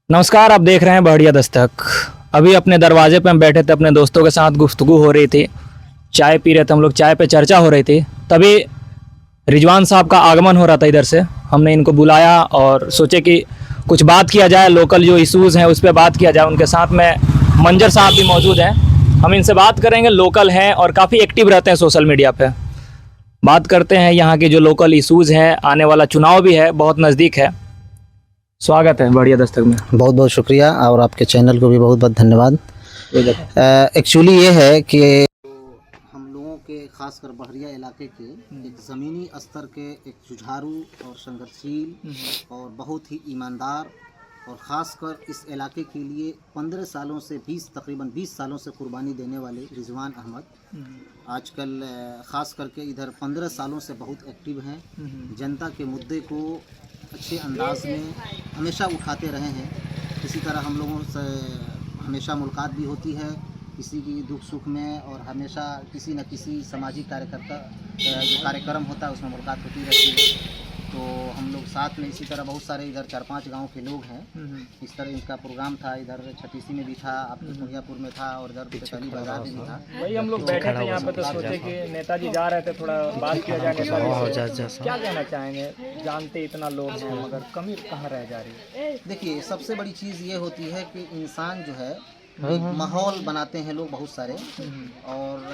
नमस्कार, आप देख रहे हैं बढ़िया दस्तक। अभी अपने दरवाजे पे हम बैठे थे, अपने दोस्तों के साथ गुफ्तगू हो रही थी, चाय पी रहे थे हम लोग, चाय पे चर्चा हो रही थी। तभी रिजवान साहब का आगमन हो रहा था इधर से। हमने इनको बुलाया और सोचे कि कुछ बात किया जाए, लोकल जो इश्यूज़ हैं उस पर बात किया जाए। उनके साथ में मंजर साहब भी मौजूद हैं, हम इनसे बात करेंगे। लोकल हैं और काफ़ी एक्टिव रहते हैं सोशल मीडिया पे। बात करते हैं यहाँ के जो लोकल इश्यूज़ हैं, आने वाला चुनाव भी है, बहुत नज़दीक है। स्वागत है बढ़िया दस्तक में। बहुत बहुत शुक्रिया और आपके चैनल को भी बहुत बहुत धन्यवाद। एक्चुअली ये है कि हम लोगों के खासकर बहरिया इलाके के एक ज़मीनी स्तर के एक जुझारू और संघर्षशील और बहुत ही ईमानदार और ख़ासकर इस इलाके के लिए 15 सालों से तकरीबन 20 सालों से कुर्बानी देने वाले रिजवान अहमद आजकल ख़ास करके इधर 15 सालों से बहुत एक्टिव हैं। जनता के मुद्दे को अच्छे अंदाज में हमेशा उठाते रहे हैं। इसी तरह हम लोगों से हमेशा मुलाकात भी होती है, किसी की दुख सुख में, और हमेशा किसी न किसी सामाजिक कार्यकर्ता जो कार्यक्रम होता है उसमें मुलाकात होती रहती है। तो हम लोग साथ में इसी तरह बहुत सारे इधर 4-5 गांव के लोग हैं। इस तरह इनका प्रोग्राम था, इधर छत्तीसी में भी था, आपके पुरियापुर में था और इधर बेतली बाजार में भी था। वही हम लोग बैठे थे यहाँ पे तो सोचे कि नेताजी जा रहे थे, थोड़ा बात किया जाए नेताजी से। क्या कहना चाहेंगे? जानते इतना लोग हैं मगर कमी कहाँ रह जा रही है? देखिए, सबसे बड़ी चीज़ ये होती है कि इंसान जो है माहौल बनाते हैं लोग बहुत सारे, और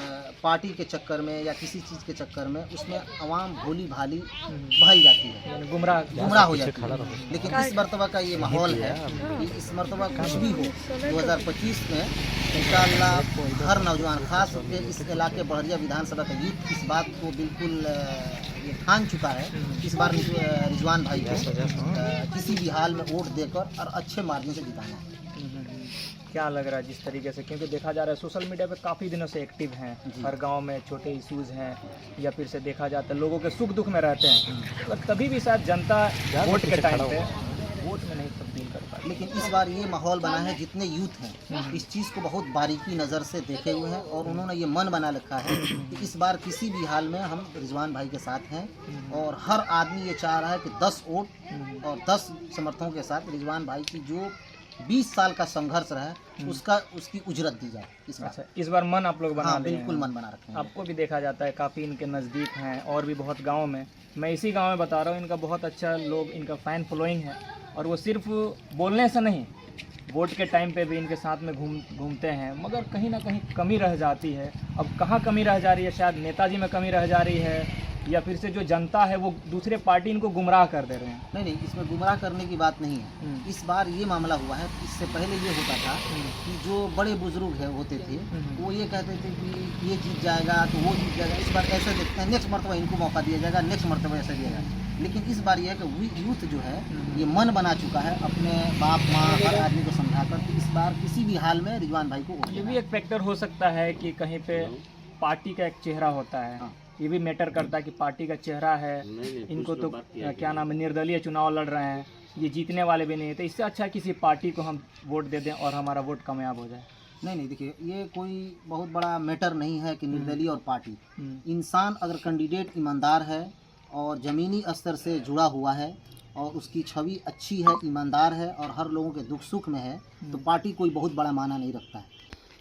पार्टी के चक्कर में या किसी चीज़ के चक्कर में उसमें अवाम भोली भाली बहाई जाती है, गुमराह हो जाती है। लेकिन इस मरतबा का ये माहौल है कि इस मरतबा कुछ भी हो, 2025 में इंशाअल्लाह हर नौजवान, खास करके इस इलाके बहरिया विधानसभा का यूथ इस बात को बिल्कुल ये ठान चुका है। इस बार रिजवान भाई को किसी भी हाल में वोट देकर और अच्छे मार्जिन से जिताना है। क्या लग रहा है जिस तरीके से, क्योंकि देखा जा रहा है सोशल मीडिया पे काफ़ी दिनों से एक्टिव हैं, हर गांव में छोटे इश्यूज़ हैं, या फिर से देखा जाता है लोगों के सुख दुख में रहते हैं, तो तभी भी शायद जनता वोट के टाइम पे वोट में नहीं तब्दील कर पाती। लेकिन इस बार ये माहौल बना है, जितने यूथ हैं इस चीज़ को बहुत बारीकी नज़र से देखे हुए हैं और उन्होंने ये मन बना रखा है कि इस बार किसी भी हाल में हम रिजवान भाई के साथ हैं। और हर आदमी ये चाह रहा है कि 10 वोट और 10 समर्थकों के साथ रिजवान भाई की जो 20 साल का संघर्ष रहा है उसकी उजरत दी जाए। अच्छा, इस बार मन आप लोग बना बिल्कुल मन बना रखे हैं। आपको भी देखा जाता है काफ़ी इनके नज़दीक हैं और भी बहुत गाँव में। मैं इसी गाँव में बता रहा हूँ, इनका बहुत अच्छा लोग, इनका फ़ैन फॉलोइंग है, और वो सिर्फ बोलने से नहीं, वोट के टाइम पे भी इनके साथ में घूमते हैं। मगर कहीं ना कहीं कमी रह जाती है। अब कहाँ कमी रह जा रही है? शायद नेताजी में कमी रह जा रही है, या फिर से जो जनता है वो दूसरे पार्टी इनको गुमराह कर दे रहे हैं। नहीं, इसमें गुमराह करने की बात नहीं है। इस बार ये मामला हुआ है, इससे पहले ये होता था कि जो बड़े बुजुर्ग है होते थे वो ये कहते थे कि ये जीत जाएगा तो वो जीत जाएगा। इस बार ऐसे देखते हैं, नेक्स्ट मरतबा इनको मौका दिया जाएगा, नेक्स्ट मरतबा ऐसे दिया जाएगा। लेकिन इस बार यह है कि यूथ जो है ये मन बना चुका है अपने बाप माँ हर आदमी को समझाकर कि इस बार किसी भी हाल में रिजवान भाई को। ये भी एक फैक्टर हो सकता है कि कहीं पे पार्टी का एक चेहरा होता है, ये भी मैटर करता है कि पार्टी का चेहरा है। इनको तो क्या नाम है, निर्दलीय चुनाव लड़ रहे हैं, ये जीतने वाले भी नहीं है, तो इससे अच्छा किसी पार्टी को हम वोट दे दें और हमारा वोट कामयाब हो जाए। नहीं, देखिए, ये कोई बहुत बड़ा मैटर नहीं है कि निर्दलीय और पार्टी। इंसान अगर कैंडिडेट ईमानदार है और ज़मीनी स्तर से जुड़ा हुआ है और उसकी छवि अच्छी है, ईमानदार है और हर लोगों के दुख सुख में है, तो पार्टी कोई बहुत बड़ा माना नहीं रखता है।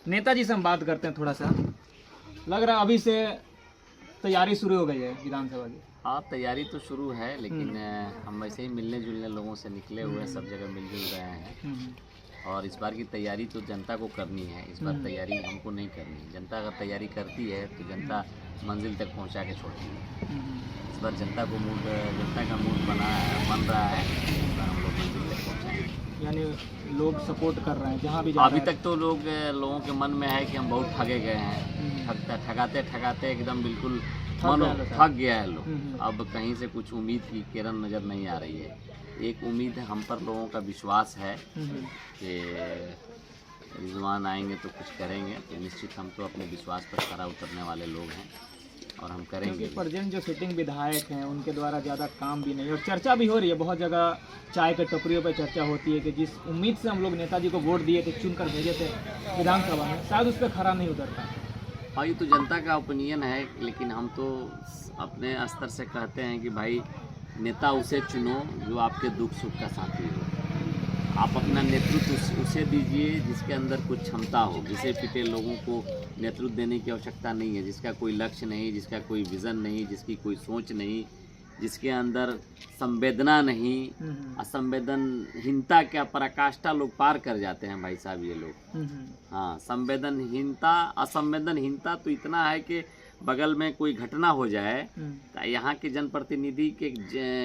नेताजी से हम बात करते हैं थोड़ा सा। लग रहा है अभी से तैयारी शुरू हो गई है विधानसभा की। हाँ, तैयारी तो शुरू है, लेकिन हम ऐसे ही मिलने जुलने लोगों से निकले हुए सब जगह मिलजुल रहे हैं। और इस बार की तैयारी तो जनता को करनी है, इस बार तैयारी हमको नहीं करनी। जनता अगर तैयारी करती है तो जनता मंजिल तक पहुंचा के छोड़ती है। इस बार जनता का मूड बन रहा है, इस बार हम लोग मंजिल तक पहुँचाएंगे। यानी लोग सपोर्ट कर रहे हैं जहाँ भी अभी तक तो लोगों के मन में है कि हम बहुत ठगे गए हैं, ठगाते एकदम बिल्कुल मन थक गया है लोग। अब कहीं से कुछ उम्मीद की किरण नज़र नहीं आ रही है। एक उम्मीद है, हम पर लोगों का विश्वास है कि रिजवान आएंगे तो कुछ करेंगे, तो निश्चित हम तो अपने विश्वास पर खरा उतरने वाले लोग हैं और हम करेंगे। प्रेजेंट जो सिटिंग विधायक हैं उनके द्वारा ज़्यादा काम भी नहीं, और चर्चा भी हो रही है बहुत जगह, चाय के टपरियों पर चर्चा होती है कि जिस उम्मीद से हम लोग नेताजी को वोट दिए थे, चुनकर भेजे थे विधानसभा में, शायद उस पर खरा नहीं उतरता। हाँ, ये तो जनता का ओपिनियन है, लेकिन हम तो अपने स्तर से कहते हैं कि भाई नेता उसे चुनो जो आपके दुख सुख का साथी हो। आप अपना नेतृत्व उसे दीजिए जिसके अंदर कुछ क्षमता हो। घिसे पिटे लोगों को नेतृत्व देने की आवश्यकता नहीं है, जिसका कोई लक्ष्य नहीं, जिसका कोई विज़न नहीं, जिसकी कोई सोच नहीं, जिसके अंदर संवेदना नहीं। असंवेदनहीनता क्या पराकाष्ठा लोग पार कर जाते हैं भाई साहब ये लोग। हाँ, संवेदनहीनता असंवेदनहीनता तो इतना है कि बगल में कोई घटना हो जाए तो यहाँ के जनप्रतिनिधि के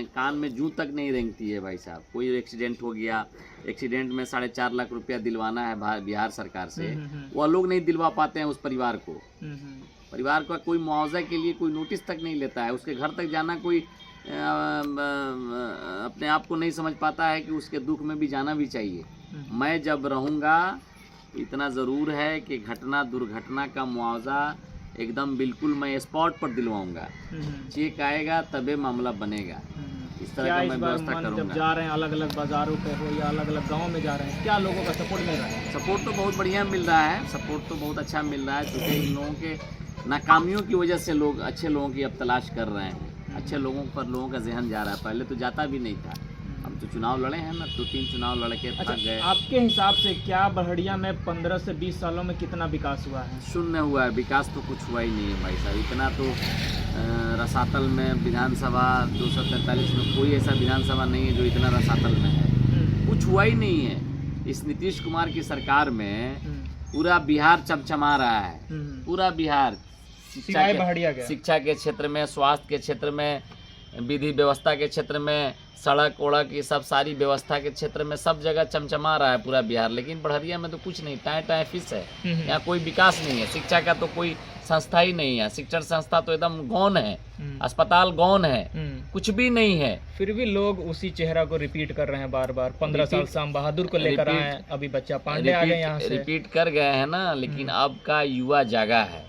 कान में जूं तक नहीं रेंगती है भाई साहब। कोई एक्सीडेंट हो गया, एक्सीडेंट में 4.5 लाख रुपया दिलवाना है बिहार सरकार से, वो लोग नहीं दिलवा पाते हैं उस परिवार को। परिवार का कोई मुआवजा के लिए कोई नोटिस तक नहीं लेता है, उसके घर तक जाना कोई अपने आप को नहीं समझ पाता है कि उसके दुख में भी जाना भी चाहिए। मैं जब रहूँगा इतना ज़रूर है कि घटना दुर्घटना का मुआवजा एकदम बिल्कुल मैं स्पॉट पर दिलवाऊंगा। चेक आएगा तबे मामला बनेगा, इस तरह का मैं व्यवस्था करूँगा। जब जा रहे हैं अलग अलग बाज़ारों पे हो या अलग अलग गाँव में जा रहे हैं, क्या लोगों का सपोर्ट मिल रहा है? सपोर्ट तो बहुत बढ़िया मिल रहा है, सपोर्ट तो बहुत अच्छा मिल रहा है, क्योंकि इन लोगों के नाकामियों की वजह से लोग अच्छे लोगों की अब तलाश कर रहे हैं। अच्छे लोगों पर लोगों का ज़हन जा रहा है, पहले तो जाता भी नहीं था। हम तो चुनाव लड़े हैं ना, 2-3 चुनाव लड़ के थक गए। आपके हिसाब से क्या बड़हड़िया में 15 से 20 सालों में कितना विकास हुआ है? शून्य हुआ है, विकास तो कुछ हुआ ही नहीं है भाई साहब। इतना तो रसातल में विधानसभा 243 में कोई ऐसा विधानसभा नहीं है जो इतना रसातल में है, कुछ हुआ ही नहीं है। इस नीतीश कुमार की सरकार में पूरा बिहार चमचमा रहा है, पूरा बिहार। शिक्षा के क्षेत्र में, स्वास्थ्य के क्षेत्र में, विधि व्यवस्था के क्षेत्र में, सड़क वड़क ये सब सारी व्यवस्था के क्षेत्र में सब जगह चमचमा रहा है पूरा बिहार। लेकिन बड़हरिया में तो कुछ नहीं, टाए फिस है, यहाँ कोई विकास नहीं है। शिक्षा का तो कोई संस्था ही नहीं है, शिक्षण संस्था तो एकदम गौन है, अस्पताल गौन है, कुछ भी नहीं है। फिर भी लोग उसी चेहरा को रिपीट कर रहे हैं बार बार। 15 साल शाम बहादुर को लेकर आए, अभी बच्चा पांडे आ गए यहाँ से। रिपीट कर गए हैं ना, लेकिन अब का युवा जागा है,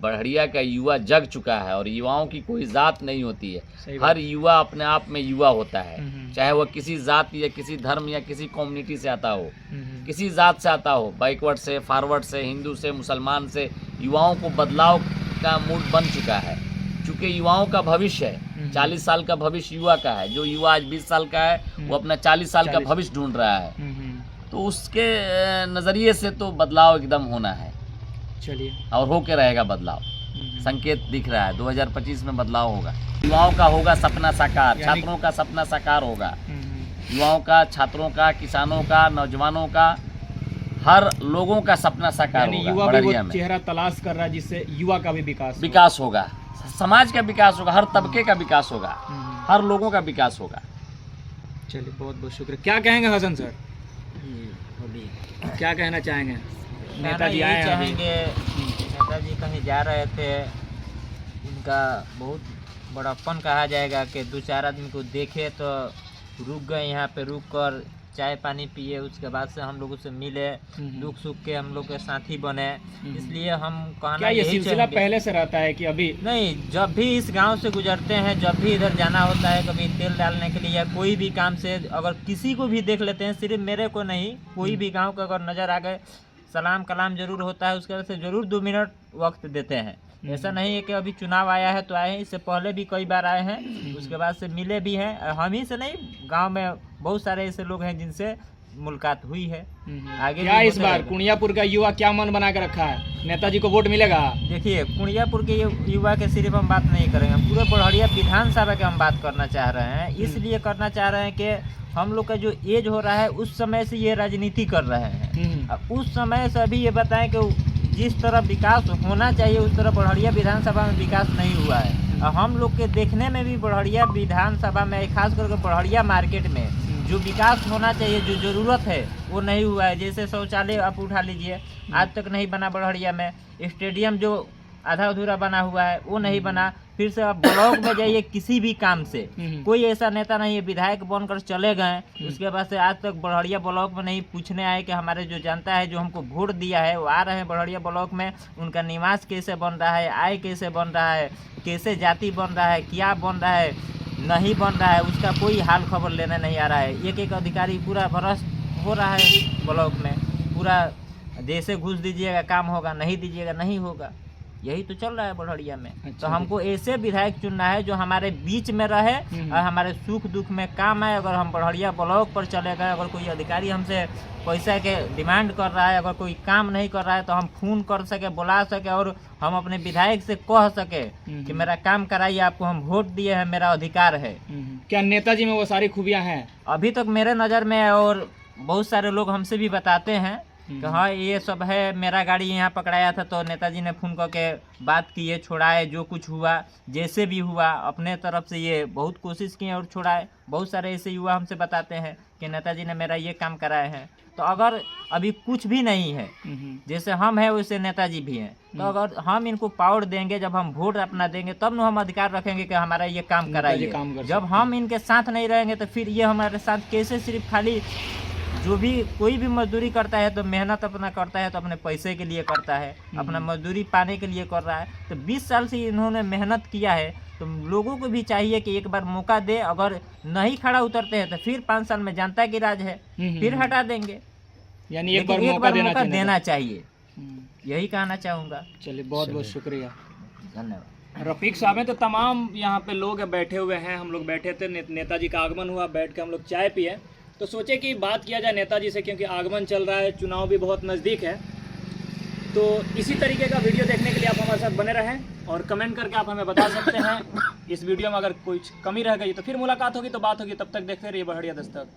बड़हरिया का युवा जग चुका है। और युवाओं की कोई जात नहीं होती है, हर युवा अपने आप में युवा होता है, चाहे वह किसी जात या किसी धर्म या किसी कम्युनिटी से आता हो, किसी जात से आता हो, बैकवर्ड से, फॉरवर्ड से, हिंदू से, मुसलमान से। युवाओं को बदलाव का मूड बन चुका है, क्योंकि युवाओं का भविष्य है। 40 साल का भविष्य युवा का है। जो युवा आज 20 साल का है वो अपना 40 साल का भविष्य ढूंढ रहा है, तो उसके नज़रिए से तो बदलाव एकदम होना है। चलिए, और होके रहेगा बदलाव, संकेत दिख रहा है। 2025 में बदलाव होगा, युवाओं का होगा सपना साकार, छात्रों का सपना साकार होगा। युवाओं का, छात्रों का, किसानों का, नौजवानों का, हर लोगों का सपना साकार होगा। युवा भी वो चेहरा तलाश कर रहा है जिससे युवा का भी विकास होगा, समाज का विकास होगा, हर तबके का विकास होगा, हर लोगों का विकास होगा। चलिए, बहुत बहुत शुक्रिया। क्या कहेंगे हसन सर, क्या कहना चाहेंगे? नेताजी आए चाहेंगे, नेताजी कहीं जा रहे थे, उनका बहुत बड़प्पन कहा जाएगा कि 2-4 आदमी को देखे तो रुक गए, यहाँ पे रुक कर चाय पानी पिए, उसके बाद से हम लोगों से मिले, दुख सुख के हम लोग के साथी बने। इसलिए हम कहना ये सिलसिला पहले से रहता है कि अभी नहीं, जब भी इस गांव से गुजरते हैं, जब भी इधर जाना होता है, कभी तेल डालने के लिए या कोई भी काम से अगर किसी को भी देख लेते हैं, सिर्फ मेरे को नहीं, कोई भी गाँव का अगर नज़र आ गए, सलाम कलाम जरूर होता है, उसके वजह से ज़रूर 2 मिनट वक्त देते हैं। ऐसा नहीं है कि अभी चुनाव आया है तो आए हैं, इससे पहले भी कई बार आए हैं, उसके बाद से मिले भी हैं। हम ही से नहीं, गांव में बहुत सारे ऐसे लोग हैं जिनसे मुलाकात हुई है। आगे क्या इस बार कुणियापुर का युवा क्या मन बना के रखा है, नेताजी को वोट मिलेगा? देखिए, कुणियापुर के युवा के सिर्फ हम बात नहीं करेंगे, हम पूरे बड़हरिया विधानसभा के हम बात करना चाह रहे हैं। इसलिए करना चाह रहे हैं कि हम लोग का जो एज हो रहा है, उस समय से ये राजनीति कर रहे हैं। उस समय से अभी ये बताएं कि जिस तरह विकास होना चाहिए उस तरह बड़हरिया विधानसभा में विकास नहीं हुआ है। और हम लोग के देखने में भी बड़हरिया विधानसभा में, खास करके बड़हरिया मार्केट में जो विकास होना चाहिए, जो ज़रूरत है, वो नहीं हुआ है। जैसे शौचालय आप उठा लीजिए, आज तक नहीं बना बड़हरिया में। स्टेडियम जो आधा अधूरा बना हुआ है वो नहीं बना। फिर से आप ब्लॉक में जाइए, किसी भी काम से कोई ऐसा नेता नहीं है, विधायक बनकर चले गए, उसके बाद से आज तक बड़हरिया ब्लॉक में नहीं पूछने आए कि हमारे जो जनता है, जो हमको वोट दिया है, वो आ रहे हैं बड़हरिया ब्लॉक में, उनका निवास कैसे बन रहा है, आय कैसे बन रहा है, कैसे जाति बन रहा है, क्या बन रहा है, नहीं बन रहा है, उसका कोई हाल खबर लेने नहीं आ रहा है। एक अधिकारी पूरा भ्रष्ट हो रहा है ब्लॉक में, पूरा जैसे घूस दीजिएगा काम होगा, नहीं दीजिएगा नहीं होगा। यही तो चल रहा है बढ़िया में। अच्छा तो हमको ऐसे विधायक चुनना है जो हमारे बीच में रहे और हमारे सुख दुख में काम आए। अगर हम बढ़िया ब्लॉक पर चले गए, अगर कोई अधिकारी हमसे पैसा के डिमांड कर रहा है, अगर कोई काम नहीं कर रहा है, तो हम फोन कर सके, बुला सके और हम अपने विधायक से कह सके कि मेरा काम कराइए, आपको हम वोट दिए हैं, मेरा अधिकार है। क्या नेताजी में वो सारी खूबियां हैं? अभी तक मेरे नज़र में है और बहुत सारे लोग हमसे भी बताते हैं कि हाँ ये सब है। मेरा गाड़ी यहाँ पकड़ाया था तो नेताजी ने फ़ोन करके बात किए, छुड़ाए, जो कुछ हुआ जैसे भी हुआ अपने तरफ से ये बहुत कोशिश किए और छुड़ाए। बहुत सारे ऐसे युवा हमसे बताते हैं कि नेताजी ने मेरा ये काम कराए हैं। तो अगर अभी कुछ भी नहीं है, जैसे हम हैं वैसे नेताजी भी हैं, तो अगर हम इनको पावर देंगे, जब हम वोट अपना देंगे तब न हम अधिकार रखेंगे कि हमारा ये काम कराइए। जब हम इनके साथ नहीं रहेंगे तो फिर ये हमारे साथ कैसे? सिर्फ खाली जो भी कोई भी मजदूरी करता है तो मेहनत अपना करता है तो अपने पैसे के लिए करता है, अपना मजदूरी पाने के लिए कर रहा है। तो 20 साल से इन्होंने मेहनत किया है, तो लोगों को भी चाहिए कि एक बार मौका दे। अगर नहीं खड़ा उतरते हैं तो फिर 5 साल में जनता की राज है, फिर हटा देंगे। यानी एक लेकिन बार एक मौका बार देना चाहिए, यही कहना चाहूँगा। चलिए बहुत बहुत शुक्रिया। धन्यवाद। रफीक साहब हैं तो तमाम यहाँ पे लोग बैठे हुए हैं। हम लोग बैठे थे, नेताजी का आगमन हुआ, बैठ के हम लोग चाय पिए तो सोचे कि बात किया जाए नेताजी से, क्योंकि आगमन चल रहा है, चुनाव भी बहुत नज़दीक है। तो इसी तरीके का वीडियो देखने के लिए आप हमारे साथ बने रहें और कमेंट करके आप हमें बता सकते हैं इस वीडियो में अगर कुछ कमी रह गई तो फिर मुलाकात होगी, तो बात होगी। तब तक देखते रहिए बढ़िया दस्तक।